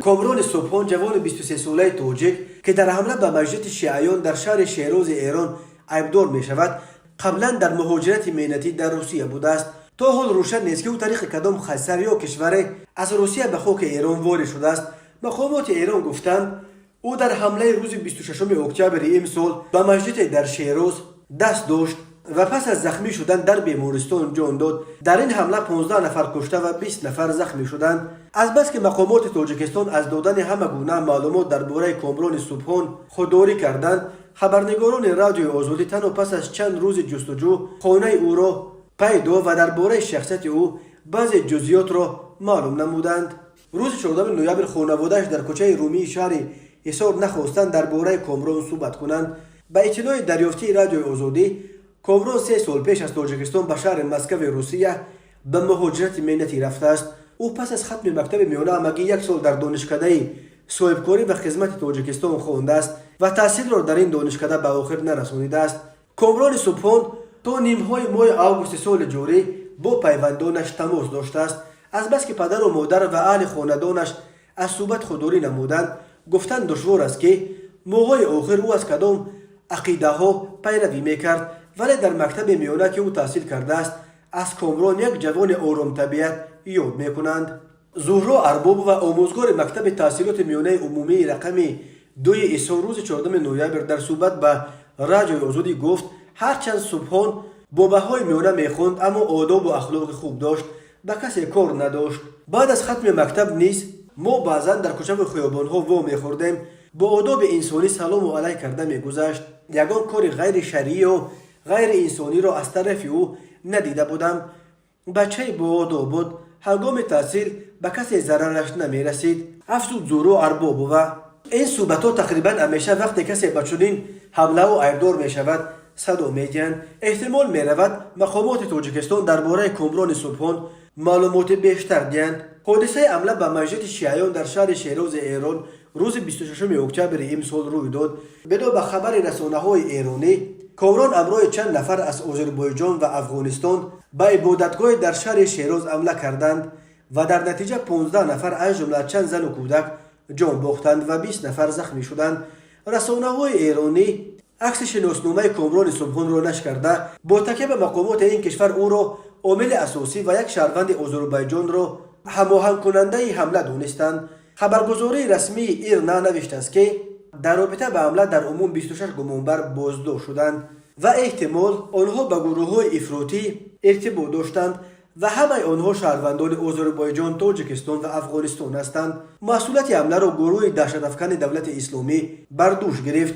کامران صبحان جوان 23 ساله توجیک که در حمله به مسجد شیعیان در شهر شیراز ایران عیبدار می شود قبلا در مهاجرت مهنتی در روسیه بوده است. تا حال روشن نیست که او طریق کدام خسر یا کشور از روسیه به خاک ایران وارد شده است. مقامات ایران گفتند او در حمله روز 26 اکتبر امسال به مسجد در شیراز دست داشت و پس از زخمی شدن در بیمارستان جان داد. در این حمله 15 نفر کشته و 20 نفر زخمی شدند. از بس که مقامات تاجیکستان از دادن همه گونه معلومات درباره کامران صبحان خودداری کردند، خبرنگاران رادیوی آزادی تنها پس از چند روز جستجو خانه او را پیدا و درباره شخصیت او بعضی جزئیات را معلوم نمودند. روز 14 نوامبر خانواده‌اش در کوچه رومی شهر حصار نخواستند درباره کامران صحبت کنند. به اطلاع دریافتی رادیوی آزادی، کامران 3 سال پیش از تاجیکستان به شهر مسکو روسیه به مهاجرت مهنتی رفته است. او پس از ختم مکتب میانه همگی 1 سال در دانشکده صاحبکاری و خدمت تاجیکستان خوانده است و تحصیل را در این دانشکده به آخر نرسانیده است. کامران صبحان تا نیمهای ماه آگوست سال جاری با پیوندانش تماس داشته است. از بس که پدر و مادر و اهل خاندانش از صحبت خودداری نمودند، گفتند دشوار است که ماهای آخر او از کدام عقیده ها پیروی میکرد، ولی در مکتب میانه که او تحصیل کرده است از کامران یک جوان آرام طبیعت یاد میکنند. زهرا ارباب و آموزگار مکتب تحصیلات میانه عمومی رقم 2 اسفند روز 14 نوامبر در صحبت به رادیوی آزادی گفت هرچند صبحان با بهای میانه میخوند اما آداب و اخلاق خوب داشت، به کسی کار نداشت. بعد از ختم مکتب نیز ما بعضا در کوچه و خیابان‌ها وا می‌خوردیم، با آداب انسانی سلام و علیک کرده می‌گذشت. یگان کار غیر شرعی و غیر انسانی را از طرف او ندیده بودم. بچه با آداب بود، هنگام تحصیل به کسی ضررش نمی‌رسید. افزود زهرا ارباب و این صحبت‌ها تقریبا همیشه وقتی کسی به چنین حمله و عیبدار می‌شود صدا می‌دهند. احتمال می‌رود مقامات تاجیکستان درباره کامران صبحان معلومات بیشتر دهند. حادثه حمله به مسجد شیعیان در شهر شیراز ایران روز 26 اکتبر امسال روی داد. بنا به خبر رسانه‌های ایرانی، کامران همراه چند نفر از آذربایجان و افغانستان به عبادتگاه در شهر شیراز حمله کردند و در نتیجه 15 نفر از جمله چند زن و کودک جان باختند و 20 نفر زخمی شدند. رسانه‌های ایرانی عکس شناسنامه کامران صبحان را نشر کرده با تکیه به مقامات این کشور او را عامل اساسی و یک شهروند آذربایجان را هماهنگ کننده حمله دانستند. خبرگزاری رسمی ایرنا نوشته است که در رابطه به حمله در عموم 26 گمانبر بازداشت شدند و احتمال آنها به گروه‌های افراطی ارتباط داشتند و همه آنها شهروندان آذربایجان، تاجیکستان و افغانستان هستند. مسئولیت حمله را گروه دهشت‌افکن دولت اسلامی بر دوش گرفت.